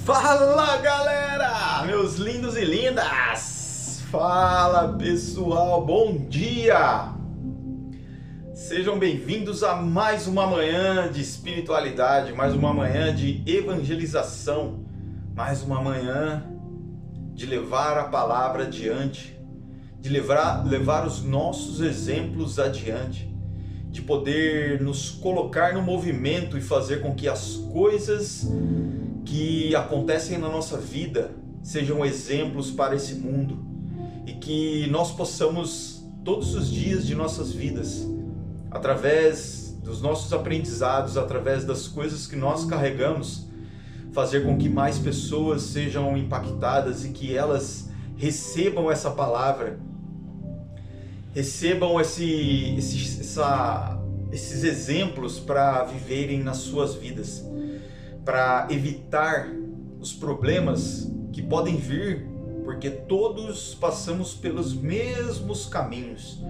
Fala galera, meus lindos e lindas! Fala pessoal, bom dia! Sejam bem-vindos a mais uma manhã de espiritualidade, mais uma manhã de evangelização, mais uma manhã de levar a palavra adiante, de levar os nossos exemplos adiante, de poder nos colocar no movimento e fazer com que as coisas que acontecem na nossa vida sejam exemplos para esse mundo e que nós possamos todos os dias de nossas vidas, através dos nossos aprendizados, através das coisas que nós carregamos, fazer com que mais pessoas sejam impactadas e que elas recebam essa palavra, recebam esses exemplos para viverem nas suas vidas, para evitar os problemas que podem vir, porque todos passamos pelos mesmos caminhos,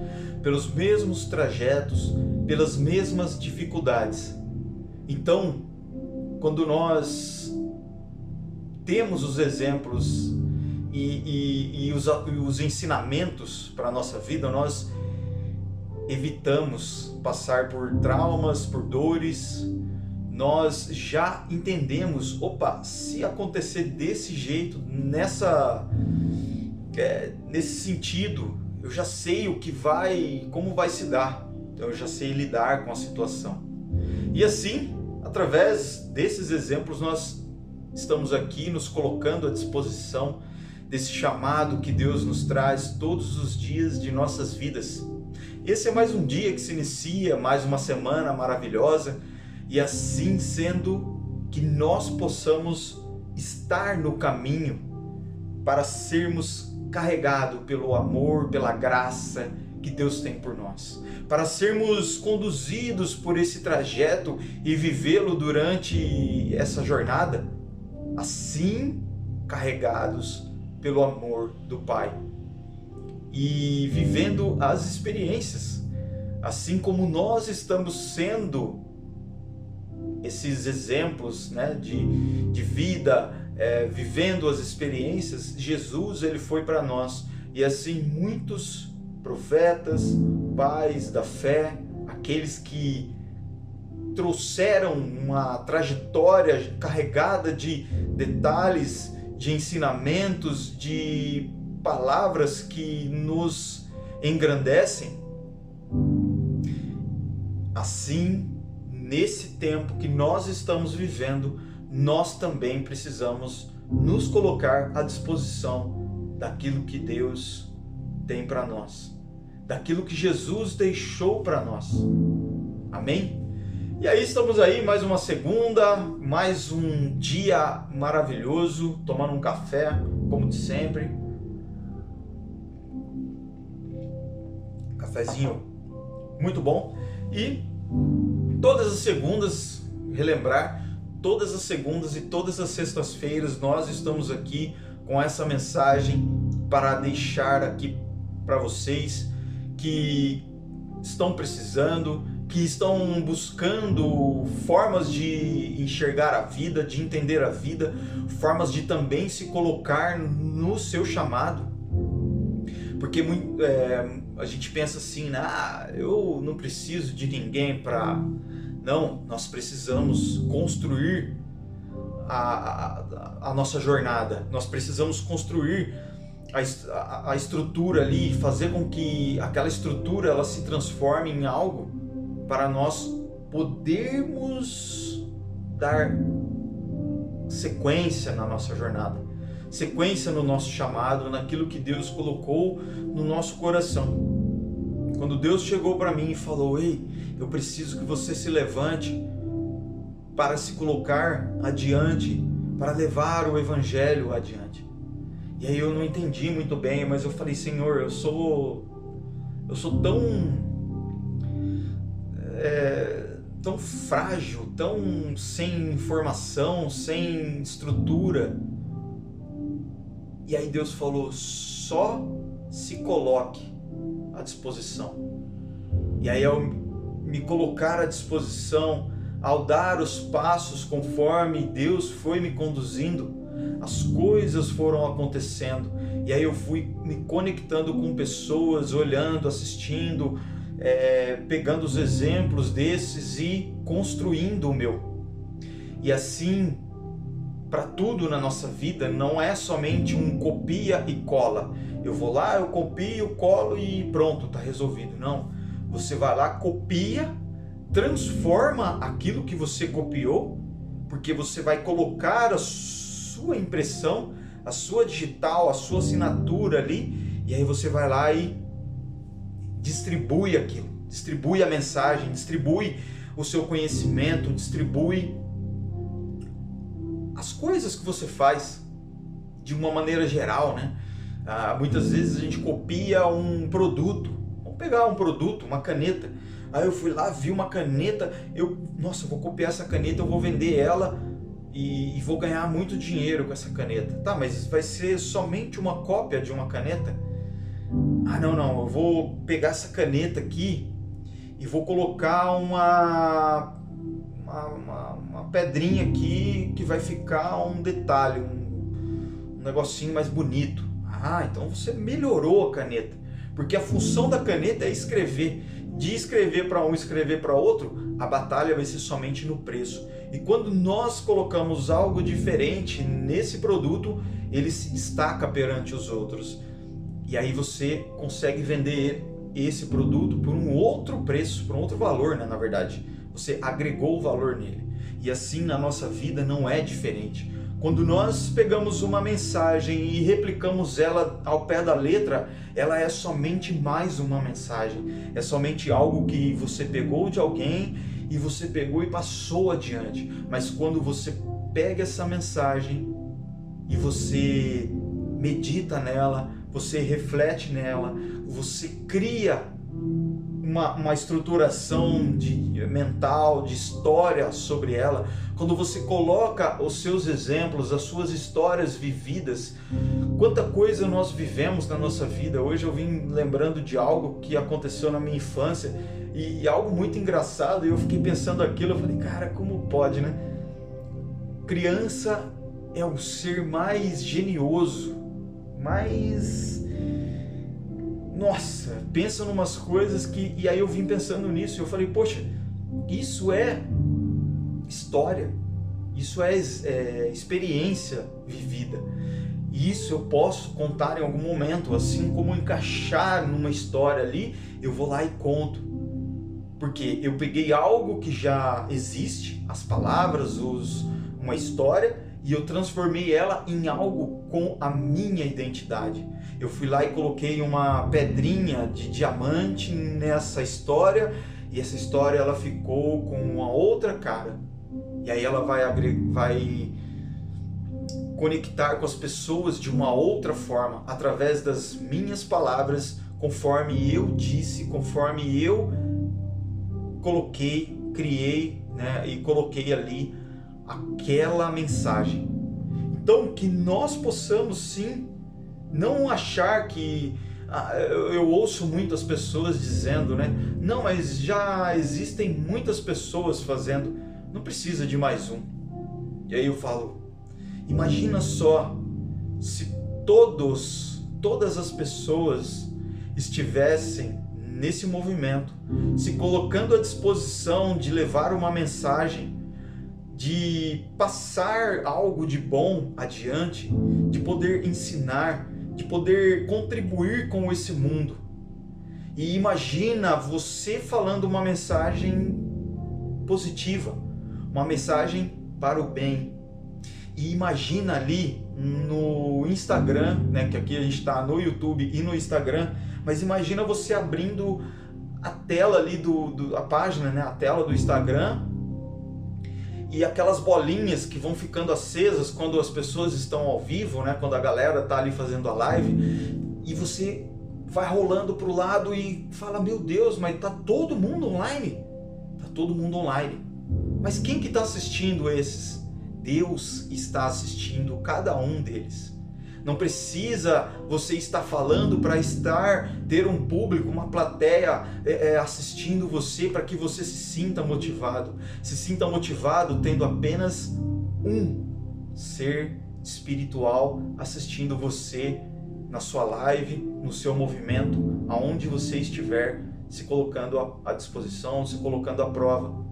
pelos mesmos trajetos, pelas mesmas dificuldades. Então, quando nós temos os exemplos e os ensinamentos para a nossa vida, nós evitamos passar por traumas, por dores. Nós já entendemos, se acontecer desse jeito, nesse sentido, eu já sei como vai se dar, então eu já sei lidar com a situação. E assim, através desses exemplos, nós estamos aqui nos colocando à disposição desse chamado que Deus nos traz todos os dias de nossas vidas. Esse é mais um dia que se inicia, mais uma semana maravilhosa, e assim sendo, que nós possamos estar no caminho para sermos carregados pelo amor, pela graça que Deus tem por nós, para sermos conduzidos por esse trajeto e vivê-lo durante essa jornada, assim carregados pelo amor do Pai e vivendo as experiências, assim como nós estamos sendo esses exemplos, de vida, vivendo as experiências. Jesus, ele foi para nós, e assim muitos profetas, pais da fé, aqueles que trouxeram uma trajetória carregada de detalhes, de ensinamentos, de palavras que nos engrandecem. Assim, nesse tempo que nós estamos vivendo, nós também precisamos nos colocar à disposição daquilo que Deus tem para nós, daquilo que Jesus deixou para nós. Amém? E aí estamos aí, mais uma segunda, mais um dia maravilhoso, tomando um café, como de sempre. Cafezinho muito bom. E todas as segundas, relembrar, todas as segundas e todas as sextas-feiras nós estamos aqui com essa mensagem para deixar aqui para vocês que estão precisando, que estão buscando formas de enxergar a vida, de entender a vida, formas de também se colocar no seu chamado. Porque a gente pensa assim, eu não preciso de ninguém para... Não, nós precisamos construir a nossa jornada, nós precisamos construir a estrutura ali, fazer com que aquela estrutura ela se transforme em algo para nós podermos dar sequência na nossa jornada, sequência no nosso chamado, naquilo que Deus colocou no nosso coração. Quando Deus chegou para mim e falou, eu preciso que você se levante para se colocar adiante, para levar o Evangelho adiante. E aí eu não entendi muito bem, mas eu falei, Senhor, eu sou tão frágil, tão sem informação, sem estrutura. E aí Deus falou, só se coloque à disposição. E aí ao me colocar à disposição, ao dar os passos conforme Deus foi me conduzindo, as coisas foram acontecendo. E aí eu fui me conectando com pessoas, olhando, assistindo, pegando os exemplos desses e construindo o meu. E assim, para tudo na nossa vida, não é somente um copia e cola. Eu vou lá, eu copio, colo e pronto, está resolvido. Não, você vai lá, copia, transforma aquilo que você copiou, porque você vai colocar a sua impressão, a sua digital, a sua assinatura ali, e aí você vai lá e distribui aquilo, distribui a mensagem, distribui o seu conhecimento, distribui as coisas que você faz de uma maneira geral, né? Muitas vezes a gente copia um produto. Vamos pegar um produto, uma caneta. Aí eu fui lá, vi uma caneta, nossa, eu vou copiar essa caneta, eu vou vender ela e vou ganhar muito dinheiro com essa caneta. Tá, mas vai ser somente uma cópia de uma caneta? Não, eu vou pegar essa caneta aqui e vou colocar uma pedrinha aqui que vai ficar um detalhe, um negocinho mais bonito. Então você melhorou a caneta, porque a função da caneta é escrever. De escrever para um, escrever para outro, a batalha vai ser somente no preço. E quando nós colocamos algo diferente nesse produto, ele se destaca perante os outros. E aí você consegue vender esse produto por um outro preço, por um outro valor, né? Na verdade, você agregou o valor nele. E assim na nossa vida não é diferente. Quando nós pegamos uma mensagem e replicamos ela ao pé da letra, ela é somente mais uma mensagem. É somente algo que você pegou de alguém e você pegou e passou adiante. Mas quando você pega essa mensagem e você medita nela, você reflete nela, você cria uma estruturação mental, de história sobre ela, quando você coloca os seus exemplos, as suas histórias vividas, quanta coisa nós vivemos na nossa vida. Hoje eu vim lembrando de algo que aconteceu na minha infância e algo muito engraçado, e eu fiquei pensando aquilo, eu falei, cara, como pode, né? Criança é o ser mais genioso, mais... Nossa, pensa numas coisas que... E aí eu vim pensando nisso e eu falei, poxa, isso é história, isso é experiência vivida. E isso eu posso contar em algum momento, assim como encaixar numa história ali, eu vou lá e conto. Porque eu peguei algo que já existe, as palavras, uma história, e eu transformei ela em algo com a minha identidade. Eu fui lá e coloquei uma pedrinha de diamante nessa história, e essa história ela ficou com uma outra cara. E aí ela vai conectar com as pessoas de uma outra forma, através das minhas palavras, conforme eu disse, conforme eu coloquei, criei, né, e coloquei ali aquela mensagem. Então que nós possamos sim não achar que... eu ouço muitas pessoas dizendo, né? Não, mas já existem muitas pessoas fazendo, não precisa de mais um. E aí eu falo, imagina só se todas as pessoas estivessem nesse movimento, se colocando à disposição de levar uma mensagem, de passar algo de bom adiante, de poder ensinar, de poder contribuir com esse mundo. E imagina você falando uma mensagem positiva, uma mensagem para o bem. E imagina ali no Instagram, né, que aqui a gente está no YouTube e no Instagram, mas imagina você abrindo a tela ali a página, né, a tela do Instagram, e aquelas bolinhas que vão ficando acesas quando as pessoas estão ao vivo, né? Quando a galera está ali fazendo a live, e você vai rolando para o lado e fala, meu Deus, mas tá todo mundo online? Tá todo mundo online. Mas quem que está assistindo esses? Deus está assistindo cada um deles. Não precisa você estar falando para ter um público, uma plateia assistindo você, para que você se sinta motivado. Se sinta motivado tendo apenas um ser espiritual assistindo você na sua live, no seu movimento, aonde você estiver, se colocando à disposição, se colocando à prova.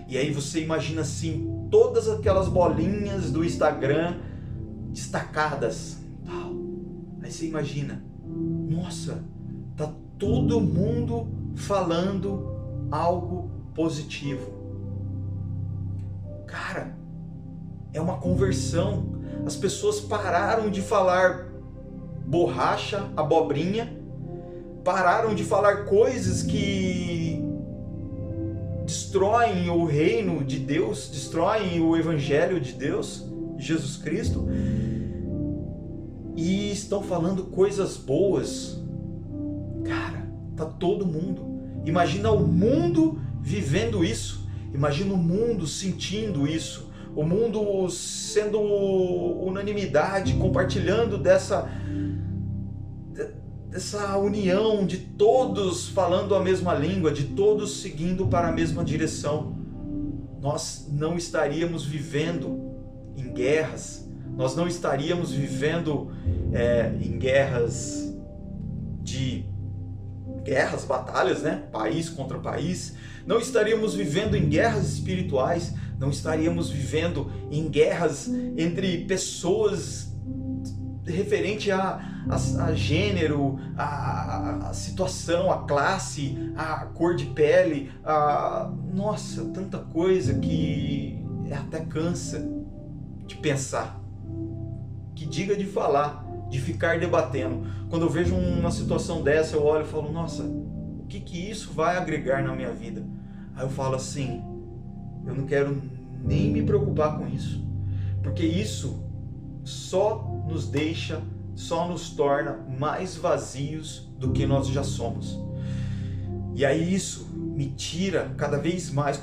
E aí você imagina assim, todas aquelas bolinhas do Instagram destacadas. Aí você imagina, nossa, tá todo mundo falando algo positivo. Cara, é uma conversão. As pessoas pararam de falar borracha, abobrinha, pararam de falar coisas que destroem o reino de Deus, destroem o evangelho de Deus, Jesus Cristo, e estão falando coisas boas. Cara, tá todo mundo. Imagina o mundo vivendo isso. Imagina o mundo sentindo isso. O mundo sendo unanimidade, compartilhando dessa união de todos falando a mesma língua, de todos seguindo para a mesma direção. Nós não estaríamos vivendo em guerras, nós não estaríamos vivendo em batalhas, né? País contra país, não estaríamos vivendo em guerras espirituais, não estaríamos vivendo em guerras entre pessoas referente a gênero, a situação, a classe, a cor de pele, nossa, tanta coisa que até cansa de pensar, que diga de falar, de ficar debatendo. Quando eu vejo uma situação dessa, eu olho e falo, nossa, o que isso vai agregar na minha vida? Aí eu falo assim, eu não quero nem me preocupar com isso, porque isso só nos torna mais vazios do que nós já somos. E aí isso me tira cada vez mais,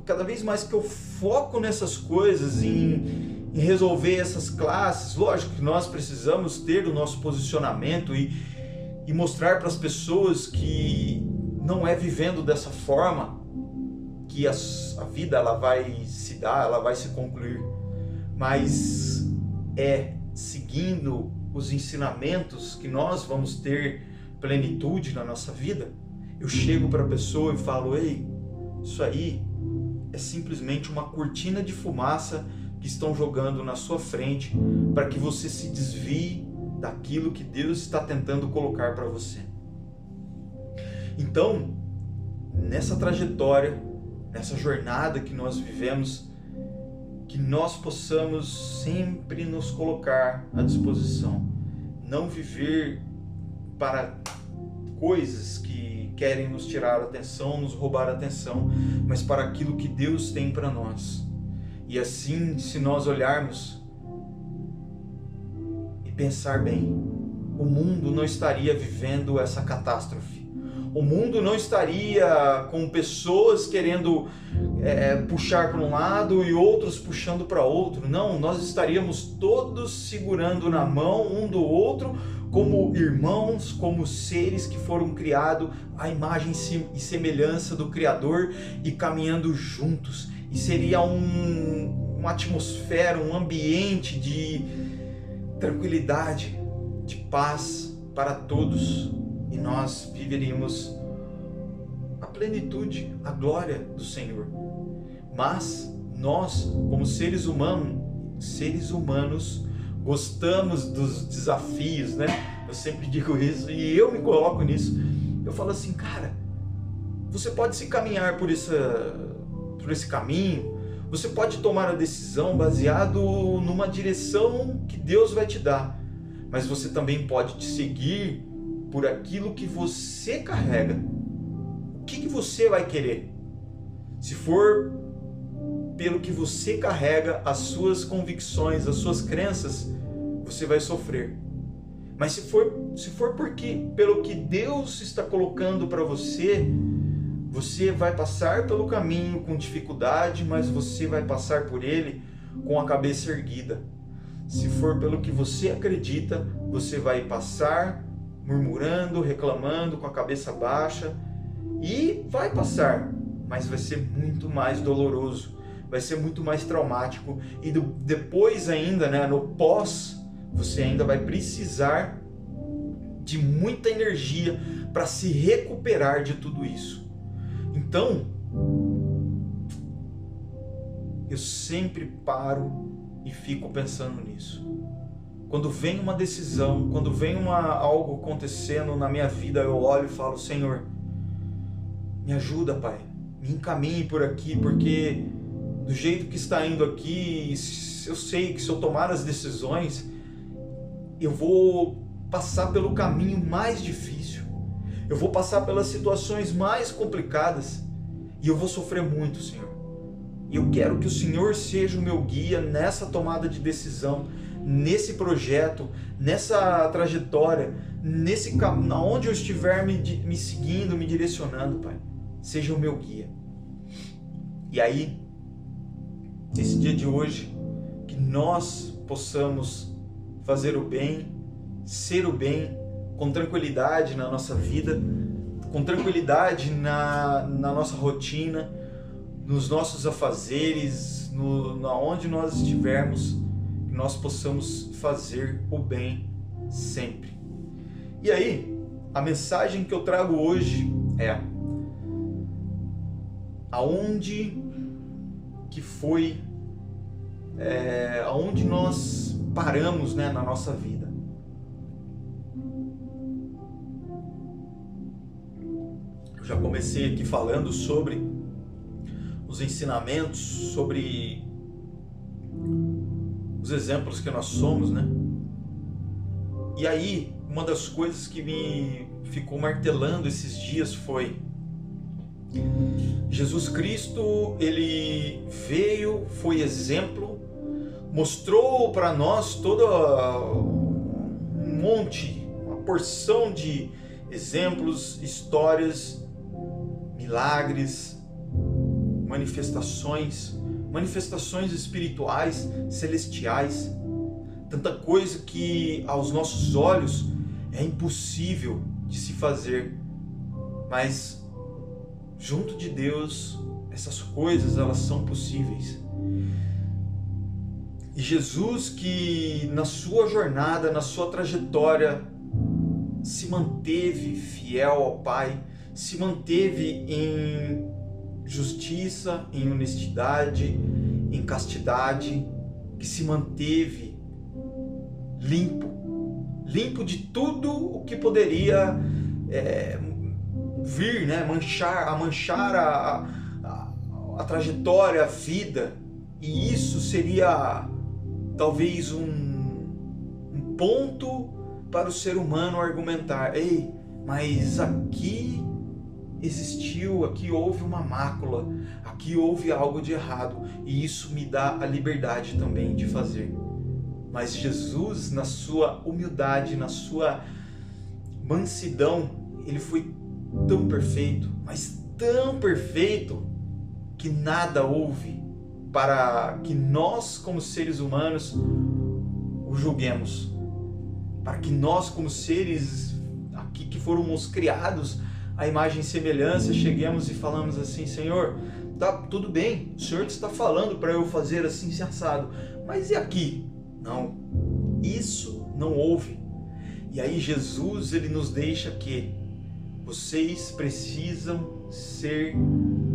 cada vez mais que eu foco nessas coisas, em resolver essas classes. Lógico que nós precisamos ter o nosso posicionamento e mostrar para as pessoas que não é vivendo dessa forma que a vida ela vai se dar, ela vai se concluir, mas é seguindo os ensinamentos que nós vamos ter plenitude na nossa vida. Eu chego para a pessoa e falo, ei, isso aí é simplesmente uma cortina de fumaça que estão jogando na sua frente para que você se desvie daquilo que Deus está tentando colocar para você. Então, nessa trajetória, nessa jornada que nós vivemos, que nós possamos sempre nos colocar à disposição, não viver para coisas que querem nos tirar a atenção, nos roubar a atenção, mas para aquilo que Deus tem para nós. E assim, se nós olharmos e pensar bem, o mundo não estaria vivendo essa catástrofe. O mundo não estaria com pessoas querendo puxar para um lado e outros puxando para outro. Não, nós estaríamos todos segurando na mão um do outro como irmãos, como seres que foram criados à imagem e semelhança do Criador e caminhando juntos. E seria uma atmosfera, um ambiente de tranquilidade, de paz para todos. E nós viveríamos a plenitude, a glória do Senhor. Mas nós, como seres humanos, gostamos dos desafios, né? Eu sempre digo isso e eu me coloco nisso. Eu falo assim, cara, você pode se caminhar por esse caminho, você pode tomar a decisão baseado numa direção que Deus vai te dar, mas você também pode te seguir por aquilo que você carrega. O que você vai querer? Se for pelo que você carrega, as suas convicções, as suas crenças, você vai sofrer. Mas se for pelo que Deus está colocando para você, você vai passar pelo caminho com dificuldade, mas você vai passar por ele com a cabeça erguida. Se for pelo que você acredita, você vai passar murmurando, reclamando, com a cabeça baixa, e vai passar, mas vai ser muito mais doloroso, vai ser muito mais traumático. E depois ainda, né, no pós, você ainda vai precisar de muita energia para se recuperar de tudo isso. Então, eu sempre paro e fico pensando nisso. Quando vem uma decisão, quando vem algo acontecendo na minha vida, eu olho e falo: Senhor, me ajuda, Pai, me encaminhe por aqui, porque do jeito que está indo aqui, eu sei que se eu tomar as decisões, eu vou passar pelo caminho mais difícil, eu vou passar pelas situações mais complicadas e eu vou sofrer muito, Senhor. E eu quero que o Senhor seja o meu guia nessa tomada de decisão, nesse projeto, nessa trajetória, nesse caminho, onde eu estiver me seguindo, me direcionando, Pai. Seja o meu guia. E aí, nesse dia de hoje, que nós possamos fazer o bem, ser o bem, com tranquilidade na nossa vida, com tranquilidade na nossa rotina, nos nossos afazeres, onde nós estivermos, que nós possamos fazer o bem sempre. E aí, a mensagem que eu trago hoje é: aonde que foi, aonde nós paramos, né, na nossa vida. Eu já comecei aqui falando sobre os ensinamentos, sobre os exemplos que nós somos, né? E aí, uma das coisas que me ficou martelando esses dias foi: Jesus Cristo, ele veio, foi exemplo, mostrou para nós toda uma porção de exemplos, histórias, milagres, manifestações espirituais, celestiais, tanta coisa que aos nossos olhos é impossível de se fazer, mas junto de Deus essas coisas, elas são possíveis. E Jesus, que na sua jornada, na sua trajetória, se manteve fiel ao Pai, se manteve em justiça, em honestidade, em castidade, que se manteve limpo de tudo o que poderia vir, né, manchar a trajetória, a vida. E isso seria talvez um ponto para o ser humano argumentar: ei, mas aqui existiu, aqui houve uma mácula, aqui houve algo de errado, e isso me dá a liberdade também de fazer. Mas Jesus, na sua humildade, na sua mansidão, ele foi tão perfeito, mas tão perfeito, que nada houve para que nós, como seres humanos, o julguemos, para que nós, como seres aqui que fomos criados à imagem e semelhança, cheguemos e falamos assim: Senhor, tá tudo bem, o Senhor está falando para eu fazer assim, assado, mas e aqui? Não, isso não houve. E aí Jesus, ele nos deixa que vocês precisam ser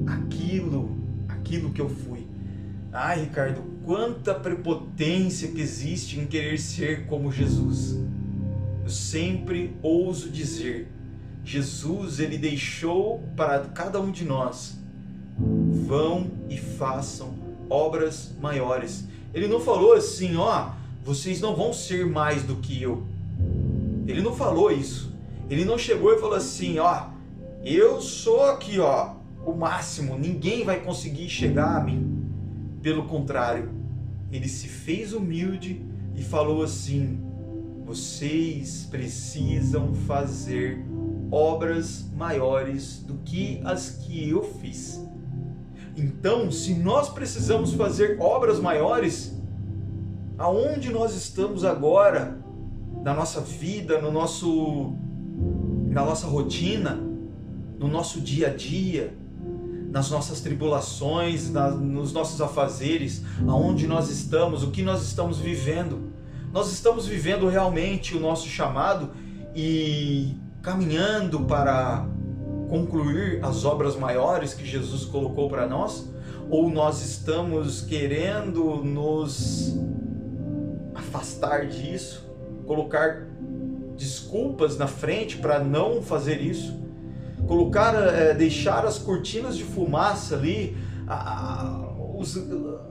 aquilo que eu fui. Ai, Ricardo, quanta prepotência que existe em querer ser como Jesus. Eu sempre ouso dizer, Jesus, ele deixou para cada um de nós: vão e façam obras maiores. Ele não falou assim: ó, vocês não vão ser mais do que eu. Ele não falou isso. Ele não chegou e falou assim: ó, eu sou aqui, ó, o máximo, ninguém vai conseguir chegar a mim. Pelo contrário, ele se fez humilde e falou assim: vocês precisam fazer obras maiores do que as que eu fiz. Então, se nós precisamos fazer obras maiores, aonde nós estamos agora, na nossa vida, na nossa rotina, no nosso dia a dia, nas nossas tribulações, nos nossos afazeres, aonde nós estamos, o que nós estamos vivendo. Nós estamos vivendo realmente o nosso chamado e caminhando para concluir as obras maiores que Jesus colocou para nós? Ou nós estamos querendo nos afastar disso, colocar desculpas na frente para não fazer isso, deixar as cortinas de fumaça ali,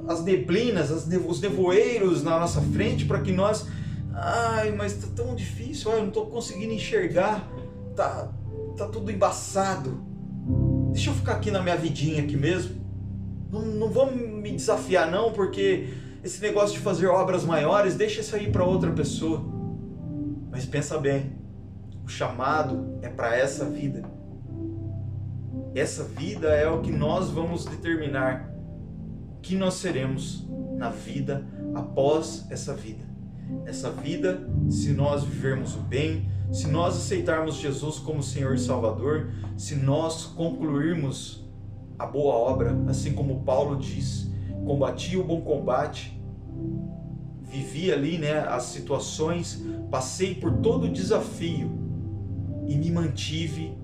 as neblinas, os nevoeiros na nossa frente para que nós, mas tá tão difícil, eu não estou conseguindo enxergar, tá tudo embaçado, deixa eu ficar aqui na minha vidinha aqui mesmo, não vou me desafiar não, porque esse negócio de fazer obras maiores, deixa isso aí para outra pessoa. Mas pensa bem, o chamado é para essa vida. Essa vida é o que nós vamos determinar, o que nós seremos na vida após essa vida. Essa vida, se nós vivermos o bem, se nós aceitarmos Jesus como Senhor e Salvador, se nós concluirmos a boa obra, assim como Paulo diz, combati o bom combate, vivi ali, as situações, passei por todo o desafio e me mantive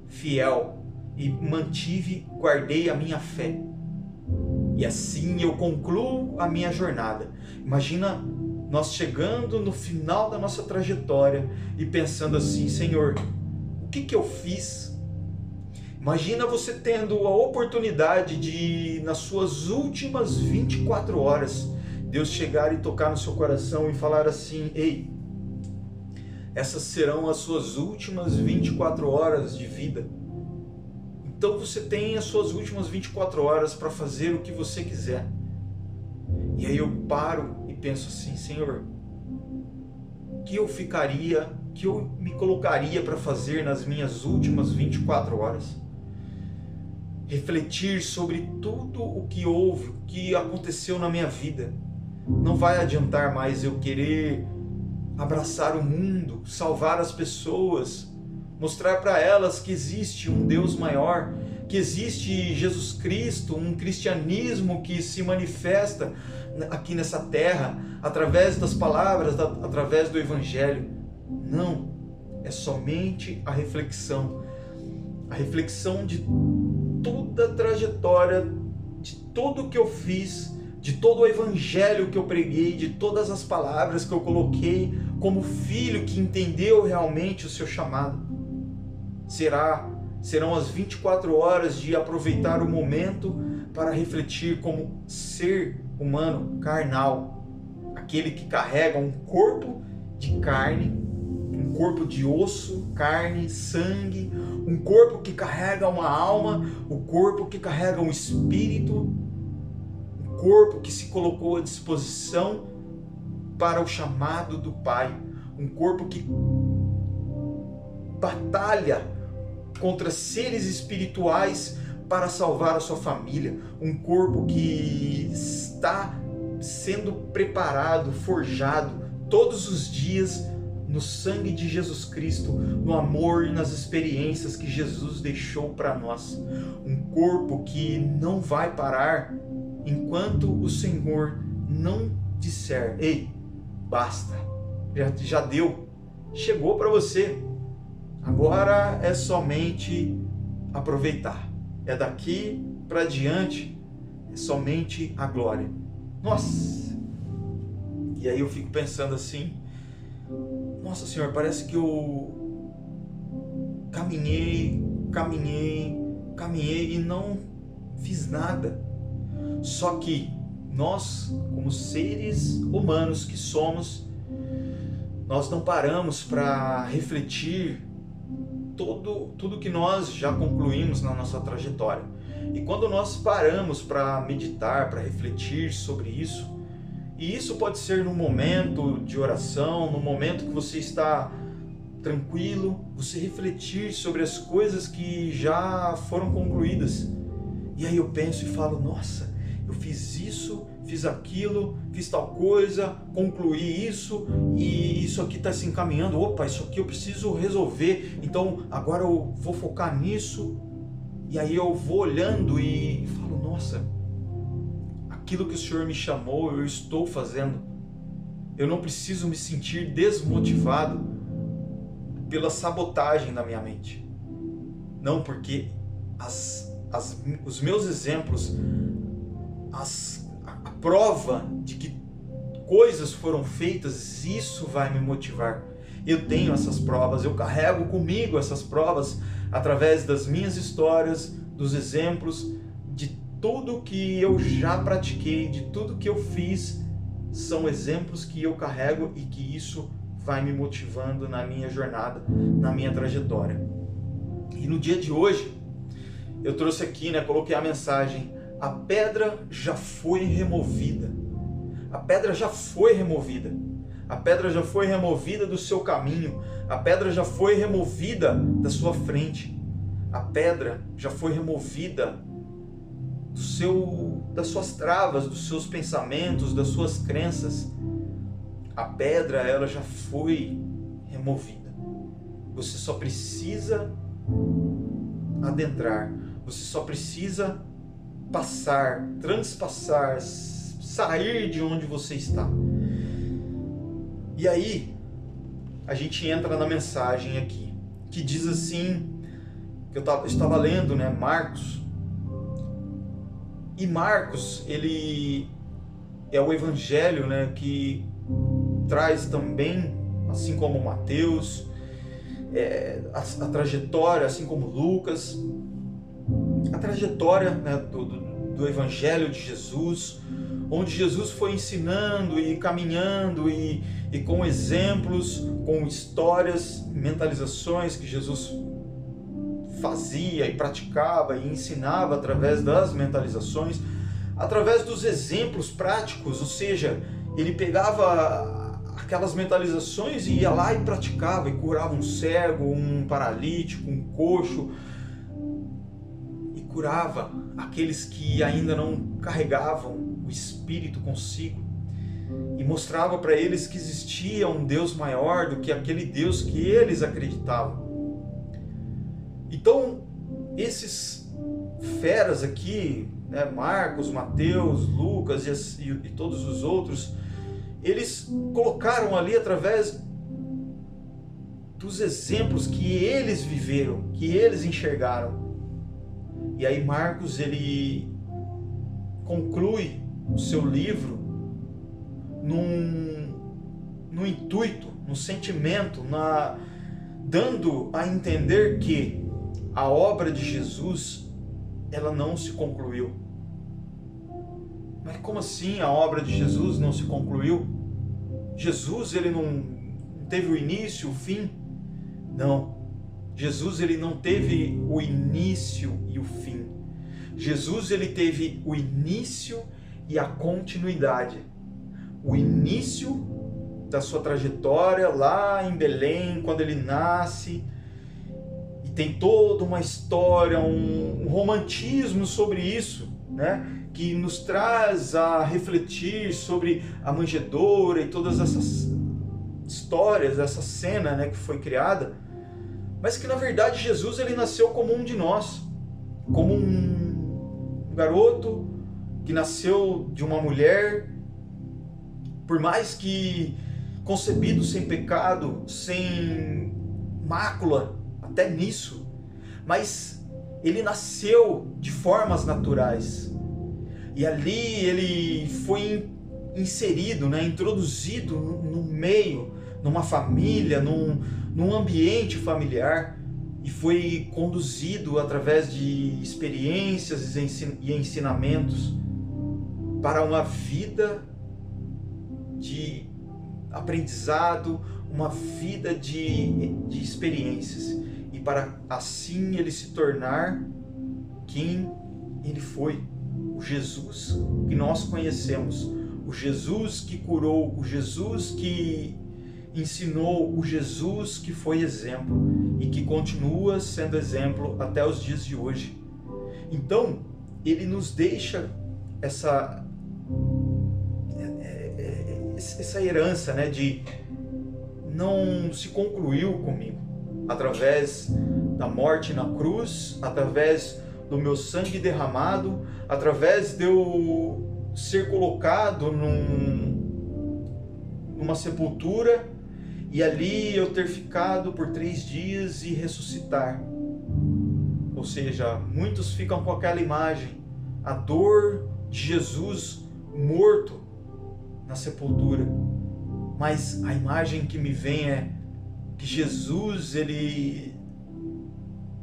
fiel e guardei a minha fé. E assim eu concluo a minha jornada. Imagina nós chegando no final da nossa trajetória e pensando assim: Senhor, o que eu fiz? Imagina você tendo a oportunidade de, nas suas últimas 24 horas, Deus chegar e tocar no seu coração e falar assim: ei, essas serão as suas últimas 24 horas de vida. Então você tem as suas últimas 24 horas para fazer o que você quiser. E aí eu paro e penso assim: Senhor, o que eu me colocaria para fazer nas minhas últimas 24 horas? Refletir sobre tudo o que houve, o que aconteceu na minha vida. Não vai adiantar mais eu querer abraçar o mundo, salvar as pessoas, mostrar para elas que existe um Deus maior, que existe Jesus Cristo, um cristianismo que se manifesta aqui nessa terra, através das palavras, através do Evangelho. Não, é somente a reflexão de toda a trajetória, de tudo o que eu fiz, de todo o Evangelho que eu preguei, de todas as palavras que eu coloquei como filho que entendeu realmente o seu chamado. Serão as 24 horas de aproveitar o momento para refletir como ser humano carnal, aquele que carrega um corpo de carne, um corpo de osso, carne, sangue, um corpo que carrega uma alma, o corpo que carrega um espírito, um corpo que se colocou à disposição para o chamado do Pai, um corpo que batalha contra seres espirituais para salvar a sua família, um corpo que está sendo preparado, forjado todos os dias no sangue de Jesus Cristo, no amor e nas experiências que Jesus deixou para nós. Um corpo que não vai parar enquanto o Senhor não disser: ei, basta, já deu, chegou para você, agora é somente aproveitar, é daqui para diante, é somente a glória. Nossa! E aí eu fico pensando assim: nossa Senhor, parece que eu caminhei e não fiz nada. Só que nós, como seres humanos que somos, nós não paramos para refletir tudo que nós já concluímos na nossa trajetória. E quando nós paramos para meditar, para refletir sobre isso, e isso pode ser num momento de oração, no momento que você está tranquilo, você refletir sobre as coisas que já foram concluídas. E aí eu penso e falo: nossa, eu fiz isso, fiz aquilo, fiz tal coisa, concluí isso, e isso aqui está se encaminhando. Opa, isso aqui eu preciso resolver, então agora eu vou focar nisso. E aí eu vou olhando e falo, nossa, aquilo que o Senhor me chamou, eu estou fazendo. Eu não preciso me sentir desmotivado pela sabotagem da minha mente. Não, porque os meus exemplos, a prova de que coisas foram feitas, isso vai me motivar. Eu tenho essas provas, eu carrego comigo essas provas através das minhas histórias, dos exemplos, de tudo que eu já pratiquei, de tudo que eu fiz. São exemplos que eu carrego e que isso vai me motivando na minha jornada, na minha trajetória. E no dia de hoje, eu trouxe aqui, coloquei a mensagem: a pedra já foi removida. A pedra já foi removida. A pedra já foi removida do seu caminho. A pedra já foi removida da sua frente. A pedra já foi removida das suas travas, dos seus pensamentos, das suas crenças. A pedra, ela já foi removida. Você só precisa adentrar. Você só precisa passar, transpassar, sair de onde você está. E aí, a gente entra na mensagem aqui, que diz assim, que eu estava lendo, Marcos. E Marcos, ele é o evangelho, que traz também, assim como Mateus, a trajetória, assim como Lucas, a trajetória do evangelho de Jesus, onde Jesus foi ensinando e caminhando e com exemplos, com histórias, mentalizações que Jesus fazia e praticava e ensinava através das mentalizações, através dos exemplos práticos, ou seja, ele pegava aquelas mentalizações e ia lá e praticava e curava um cego, um paralítico, um coxo, e curava aqueles que ainda não carregavam o Espírito consigo, e mostrava para eles que existia um Deus maior do que aquele Deus que eles acreditavam. Então, esses feras aqui, Marcos, Mateus, Lucas e todos os outros, eles colocaram ali através dos exemplos que eles viveram, que eles enxergaram. E aí Marcos, ele conclui o seu livro num intuito, num sentimento, dando a entender que a obra de Jesus, ela não se concluiu. Mas como assim a obra de Jesus não se concluiu? Jesus, ele não teve o início, o fim? Não. Jesus, ele não teve o início e o fim. Jesus, ele teve o início e a continuidade. O início da sua trajetória lá em Belém, quando ele nasce, e tem toda uma história, um romantismo sobre isso, que nos traz a refletir sobre a manjedoura e todas essas histórias, essa cena, que foi criada, mas que na verdade Jesus, ele nasceu como um de nós, como um garoto que nasceu de uma mulher, por mais que concebido sem pecado, sem mácula, até nisso, mas ele nasceu de formas naturais. E ali ele foi inserido, introduzido no meio, numa família, num ambiente familiar, e foi conduzido através de experiências e ensinamentos para uma vida de aprendizado, uma vida de experiências, e para assim ele se tornar quem ele foi, o Jesus que nós conhecemos, o Jesus que curou, o Jesus que ensinou, o Jesus que foi exemplo e que continua sendo exemplo até os dias de hoje. Então, ele nos deixa essa herança, de não se concluiu comigo, através da morte na cruz, através do meu sangue derramado, através de eu ser colocado numa sepultura e ali eu ter ficado por 3 dias e ressuscitar. Ou seja, muitos ficam com aquela imagem, a dor de Jesus morto na sepultura. Mas a imagem que me vem é que Jesus, ele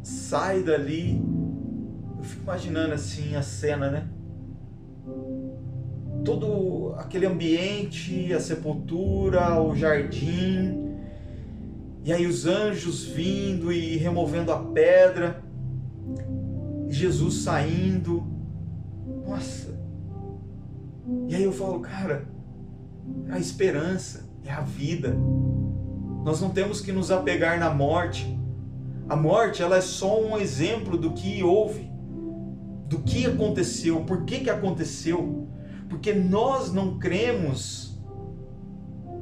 sai dali. Eu fico imaginando assim a cena, né? Todo aquele ambiente, a sepultura, o jardim, e aí os anjos vindo e removendo a pedra, e Jesus saindo. Nossa! E aí eu falo, cara, a esperança é a vida. Nós não temos que nos apegar na morte. A morte, ela é só um exemplo do que houve, do que aconteceu, por que aconteceu. Porque nós não cremos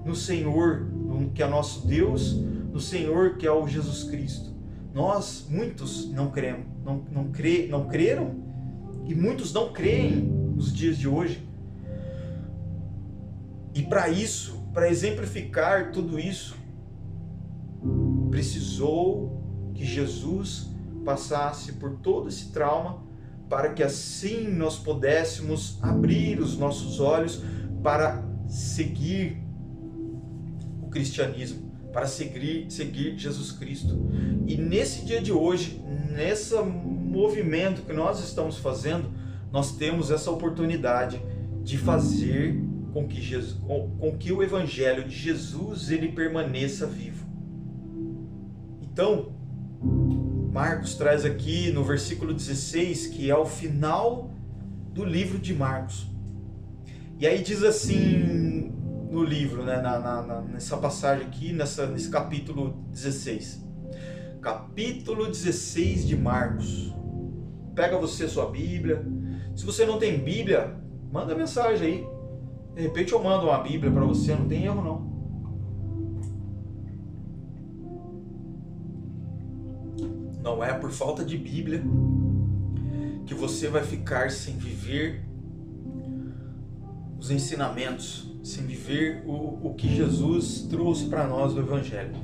no Senhor, que é nosso Deus, no Senhor que é o Jesus Cristo. Nós, muitos não cremos, não creram, e muitos não creem nos dias de hoje. E para isso, para exemplificar tudo isso, precisou que Jesus passasse por todo esse trauma, para que assim nós pudéssemos abrir os nossos olhos para seguir o cristianismo, para seguir Jesus Cristo. E nesse dia de hoje, nesse movimento que nós estamos fazendo, nós temos essa oportunidade de fazer com que o Evangelho de Jesus ele permaneça vivo. Então, Marcos traz aqui no versículo 16, que é o final do livro de Marcos. E aí diz assim no livro, né, nessa passagem aqui, nesse capítulo 16. Capítulo 16 de Marcos. Pega você sua Bíblia. Se você não tem Bíblia, manda mensagem aí. De repente eu mando uma Bíblia para você, não tem erro não. Não é por falta de Bíblia que você vai ficar sem viver os ensinamentos, sem viver o que Jesus trouxe para nós do Evangelho.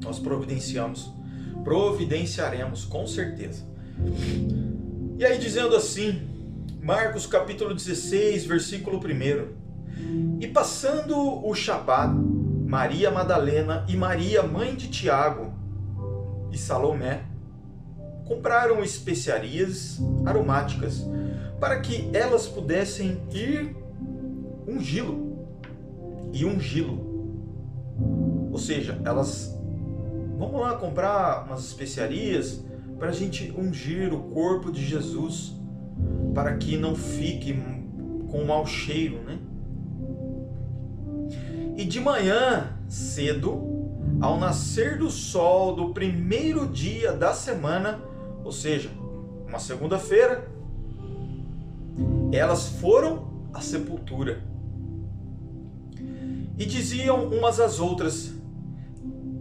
Nós providenciaremos com certeza. E aí dizendo assim, Marcos capítulo 16, versículo 1. E passando o Shabat, Maria Madalena e Maria, mãe de Tiago, e Salomé compraram especiarias aromáticas para que elas pudessem ir ungí-lo. Ou seja, elas vamos lá comprar umas especiarias para a gente ungir o corpo de Jesus, para que não fique com mau cheiro, né? E de manhã cedo, ao nascer do sol do primeiro dia da semana, ou seja, uma segunda-feira, elas foram à sepultura. E diziam umas às outras: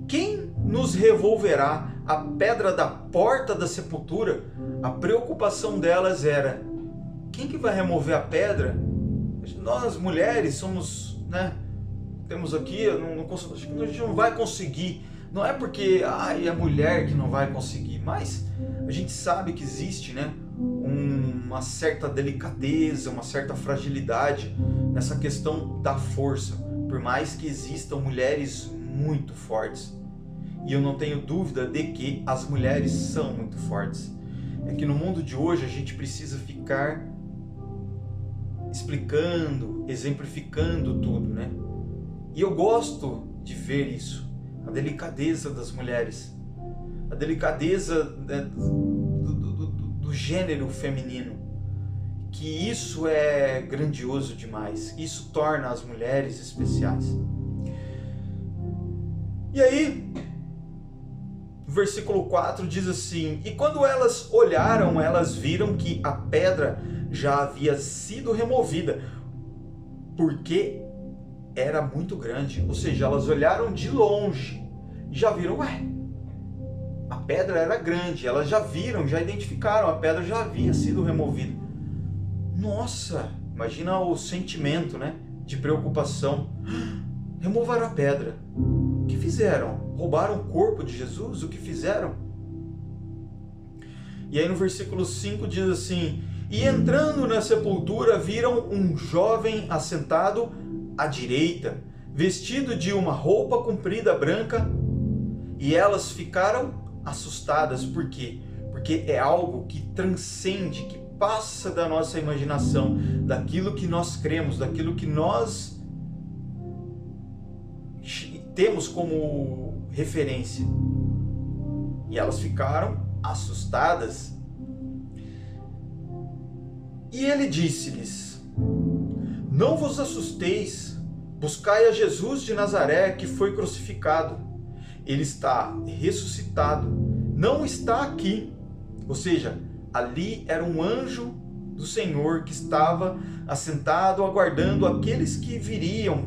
quem nos revolverá a pedra da porta da sepultura? A preocupação delas era: quem que vai remover a pedra? Nós mulheres somos, né? Temos aqui, acho que a gente não vai conseguir. Não é porque é a mulher que não vai conseguir, mas a gente sabe que existe, né, uma certa delicadeza, uma certa fragilidade nessa questão da força, por mais que existam mulheres muito fortes. E eu não tenho dúvida de que as mulheres são muito fortes. É que no mundo de hoje a gente precisa ficar explicando, exemplificando tudo, né? E eu gosto de ver isso, a delicadeza das mulheres, a delicadeza, né, do gênero feminino, que isso é grandioso demais, isso torna as mulheres especiais. E aí, o versículo 4 diz assim: e quando elas olharam, elas viram que a pedra já havia sido removida, porque era muito grande. Ou seja, elas olharam de longe e já viram, a pedra era grande, elas já viram, já identificaram, a pedra já havia sido removida. Nossa, imagina o sentimento, né, de preocupação. Removaram a pedra. O que fizeram? Roubaram o corpo de Jesus? O que fizeram? E aí no versículo 5 diz assim: e entrando na sepultura viram um jovem assentado à direita, vestido de uma roupa comprida branca, e elas ficaram assustadas. Por quê? Porque é algo que transcende, que passa da nossa imaginação, daquilo que nós cremos, daquilo que nós temos como referência. E elas ficaram assustadas. E ele disse-lhes: não vos assusteis, buscai a Jesus de Nazaré, que foi crucificado. Ele está ressuscitado, não está aqui. Ou seja, ali era um anjo do Senhor que estava assentado, aguardando aqueles que viriam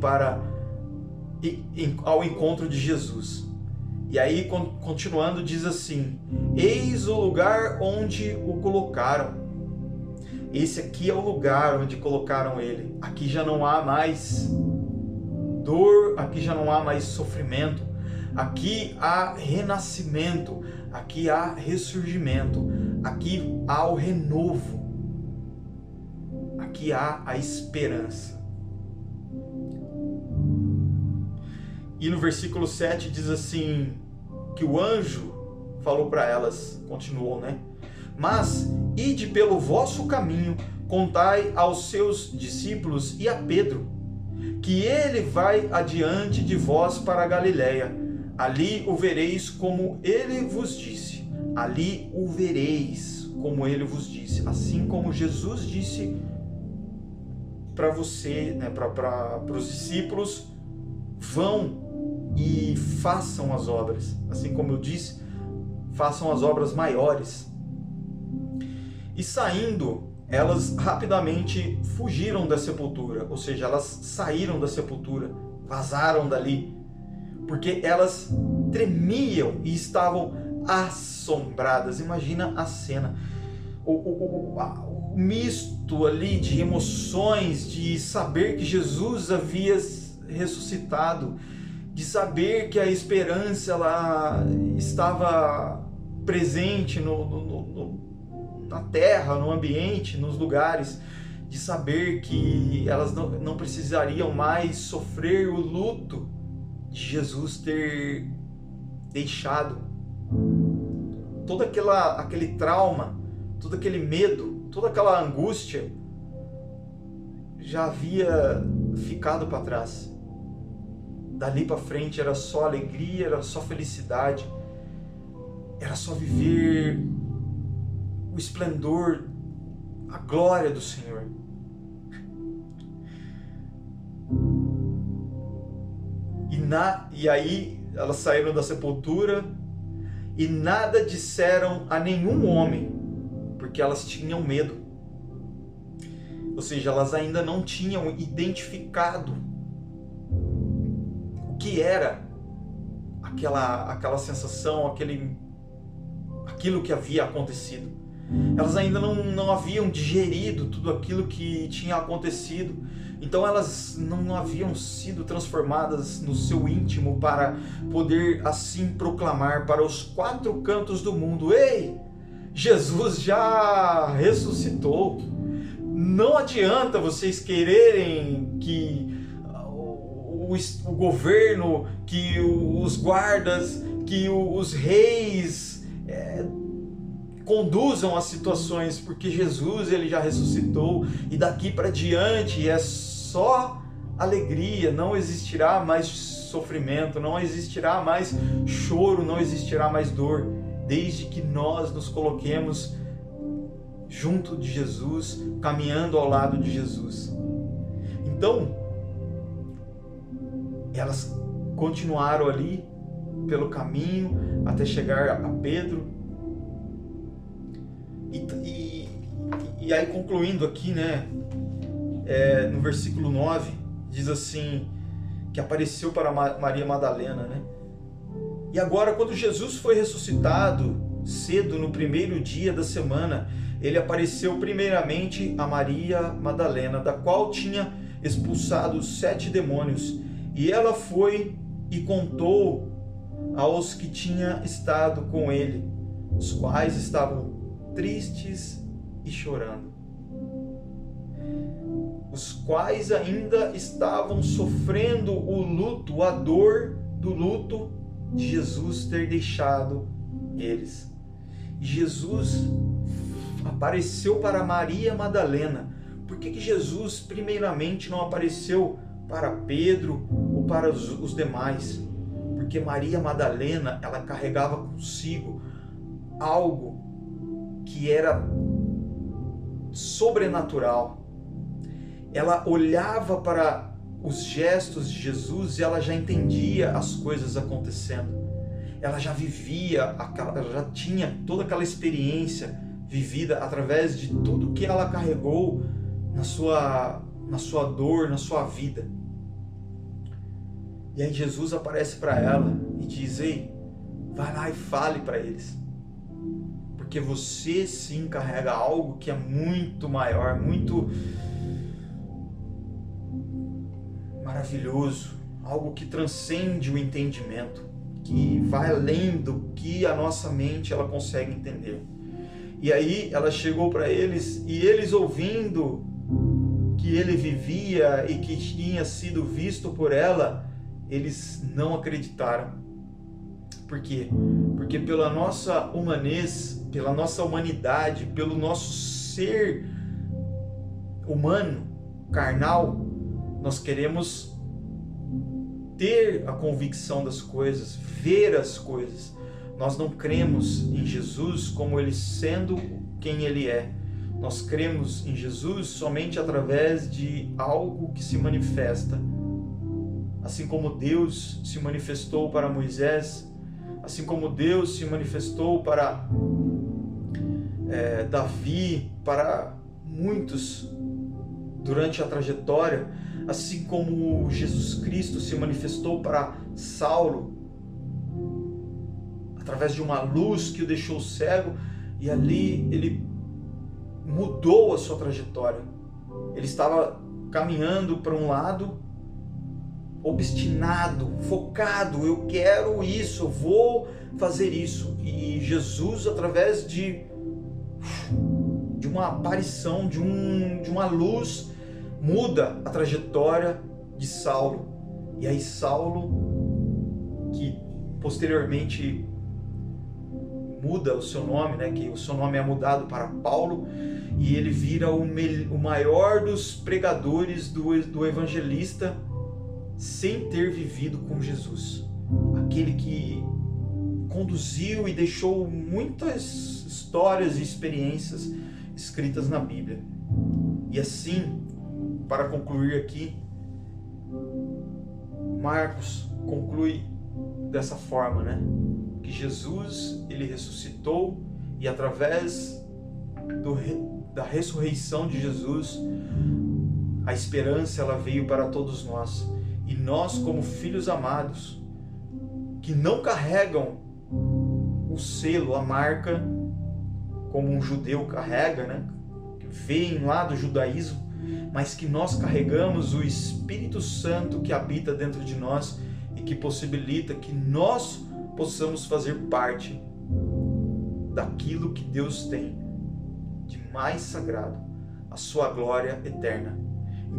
ao encontro de Jesus. E aí, continuando, diz assim: eis o lugar onde o colocaram. Esse aqui é o lugar onde colocaram ele. Aqui já não há mais dor, aqui já não há mais sofrimento. Aqui há renascimento, aqui há ressurgimento, aqui há o renovo, aqui há a esperança. E no versículo 7 diz assim, que o anjo falou para elas, continuou, né? Mas ide pelo vosso caminho, contai aos seus discípulos e a Pedro, que ele vai adiante de vós para a Galiléia. Ali o vereis como ele vos disse. Ali o vereis como ele vos disse. Assim como Jesus disse para você, né, para os discípulos, vão e façam as obras. Assim como eu disse, façam as obras maiores. E saindo, elas rapidamente fugiram da sepultura. Ou seja, elas saíram da sepultura, vazaram dali, porque elas tremiam e estavam assombradas. Imagina a cena, o misto ali de emoções, de saber que Jesus havia ressuscitado, de saber que a esperança ela estava presente na terra, no ambiente, nos lugares, de saber que elas não precisariam mais sofrer o luto de Jesus ter deixado. Todo aquele trauma, todo aquele medo, toda aquela angústia já havia ficado para trás. Dali para frente era só alegria, era só felicidade, era só viver o esplendor, a glória do Senhor. E aí elas saíram da sepultura e nada disseram a nenhum homem, porque elas tinham medo. Ou seja, elas ainda não tinham identificado o que era aquela sensação, aquilo que havia acontecido. Elas ainda não haviam digerido tudo aquilo que tinha acontecido. Então elas não haviam sido transformadas no seu íntimo para poder assim proclamar para os 4 cantos do mundo: ei, Jesus já ressuscitou. Não adianta vocês quererem que o governo, que os guardas, que os reis conduzam as situações, porque Jesus ele já ressuscitou e daqui para diante é só alegria, não existirá mais sofrimento, não existirá mais choro, não existirá mais dor, desde que nós nos coloquemos junto de Jesus, caminhando ao lado de Jesus. Então, elas continuaram ali pelo caminho até chegar a Pedro. E aí, concluindo aqui, né, no versículo 9, diz assim, que apareceu para Maria Madalena, né? E agora, quando Jesus foi ressuscitado, cedo no primeiro dia da semana, ele apareceu primeiramente a Maria Madalena, da qual tinha expulsado 7 demônios. E ela foi e contou aos que tinham estado com ele, os quais estavam tristes e chorando, os quais ainda estavam sofrendo o luto, a dor do luto de Jesus ter deixado eles. E Jesus apareceu para Maria Madalena. Por que Jesus primeiramente não apareceu para Pedro ou para os demais? Porque Maria Madalena, ela carregava consigo algo que era sobrenatural. Ela olhava para os gestos de Jesus e ela já entendia as coisas acontecendo. Ela já vivia, ela já tinha toda aquela experiência vivida através de tudo que ela carregou na sua dor, na sua vida. E aí Jesus aparece para ela e diz: ei, vai lá e fale para eles, porque você sim carrega algo que é muito maior, muito maravilhoso, algo que transcende o entendimento, que vai além do que a nossa mente ela consegue entender. E aí ela chegou para eles, e eles, ouvindo que ele vivia e que tinha sido visto por ela, eles não acreditaram. Por quê? Porque pela nossa humanez, pela nossa humanidade, pelo nosso ser humano, carnal, nós queremos ter a convicção das coisas, ver as coisas. Nós não cremos em Jesus como ele sendo quem ele é. Nós cremos em Jesus somente através de algo que se manifesta. Assim como Deus se manifestou para Moisés, assim como Deus se manifestou para Davi, para muitos durante a trajetória, assim como Jesus Cristo se manifestou para Saulo, através de uma luz que o deixou cego, e ali ele mudou a sua trajetória. Ele estava caminhando para um lado, obstinado, focado: eu quero isso, eu vou fazer isso. E Jesus, através de uma aparição, de uma luz, muda a trajetória de Saulo. E aí Saulo, que posteriormente muda o seu nome, né? Que o seu nome é mudado para Paulo, e ele vira o maior dos pregadores, do evangelista, sem ter vivido com Jesus. Aquele que conduziu e deixou muitas histórias e experiências escritas na Bíblia. E assim, para concluir aqui, Marcos conclui dessa forma, né? Que Jesus, ele ressuscitou, e através da ressurreição de Jesus, a esperança ela veio para todos nós. E nós, como filhos amados, que não carregam o selo, a marca, como um judeu carrega, né? Que vem lá do judaísmo, mas que nós carregamos o Espírito Santo que habita dentro de nós e que possibilita que nós possamos fazer parte daquilo que Deus tem de mais sagrado, a sua glória eterna.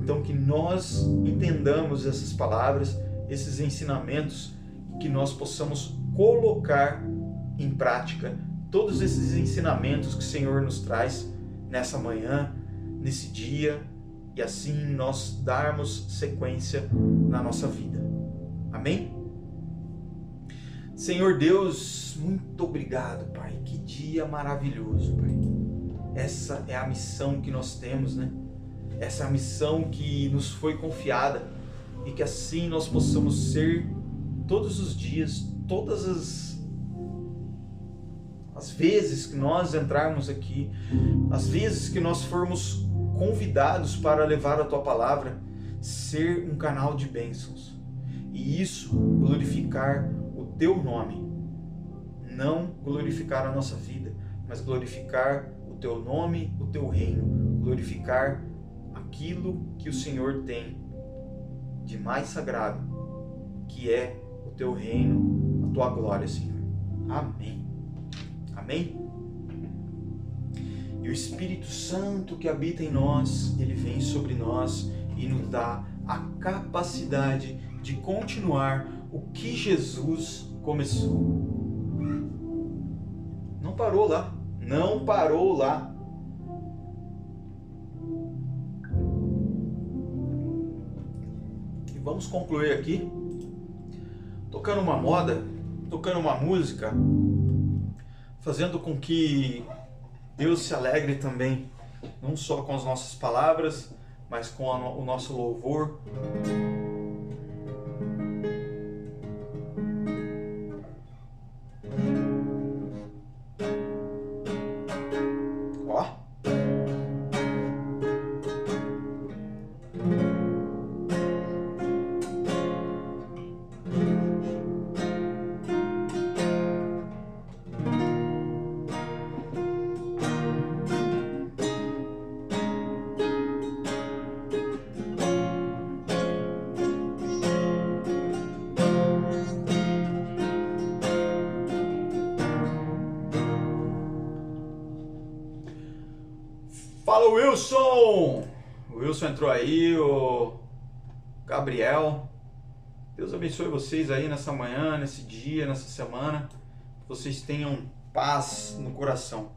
Então que nós entendamos essas palavras, esses ensinamentos, e que nós possamos colocar em prática todos esses ensinamentos que o Senhor nos traz nessa manhã, nesse dia, e assim nós darmos sequência na nossa vida. Amém? Senhor Deus, muito obrigado, Pai. Que dia maravilhoso, Pai. Essa é a missão que nós temos, né? Essa é a missão que nos foi confiada, e que assim nós possamos ser todos os dias, todas as vezes que nós entrarmos aqui, as vezes que nós formos convidados para levar a Tua Palavra, ser um canal de bênçãos. E isso glorificar o Teu nome, não glorificar a nossa vida, mas glorificar o teu nome, o teu reino, glorificar aquilo que o Senhor tem de mais sagrado, que é o teu reino, a tua glória, Senhor. Amém. Amém? E o Espírito Santo que habita em nós, ele vem sobre nós e nos dá a capacidade de continuar o que Jesus começou. Não parou lá. Não parou lá. E vamos concluir aqui tocando uma moda, tocando uma música, fazendo com que Deus se alegre também, não só com as nossas palavras, mas com o nosso louvor. Ó. Fala, Wilson! O Wilson entrou aí, o Gabriel. Deus abençoe vocês aí nessa manhã, nesse dia, nessa semana. Que vocês tenham paz no coração.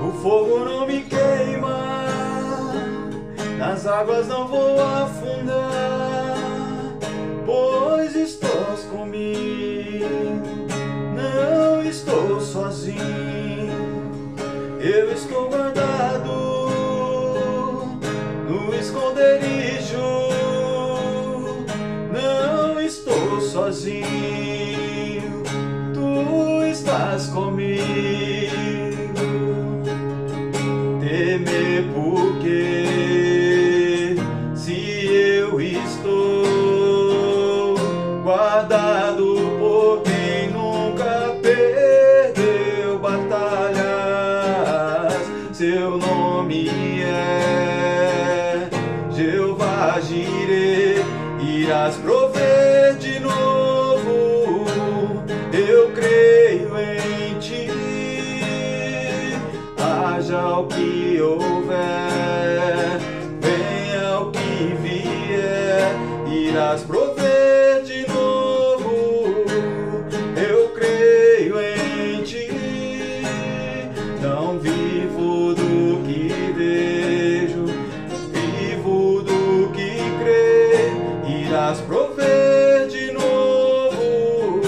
O fogo não me queima, nas águas não vou afundar, pois estás comigo, não estou sozinho, eu estou guardado no esconderijo, não estou sozinho, tu estás comigo. Temer porque se eu estou guardado por quem nunca perdeu batalhas, seu nome é Jeová Jireh, irás prover de novo, eu creio em ti. Haja o que houver, venha o que vier, irás prover de novo, eu creio em ti. Não vivo do que vejo, vivo do que creio, irás prover de novo,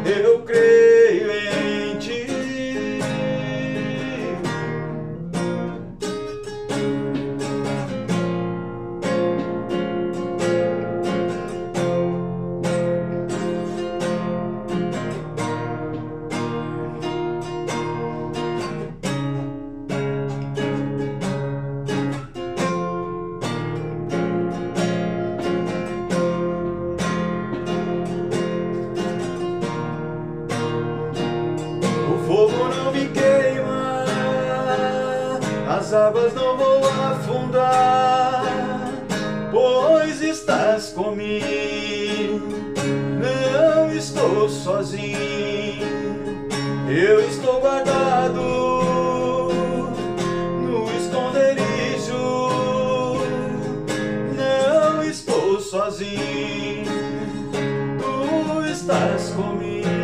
eu creio em ti. O fogo não me queima, as águas não vou afundar, pois estás comigo, não estou sozinho, eu estou guardado no esconderijo, não estou sozinho, tu estás comigo.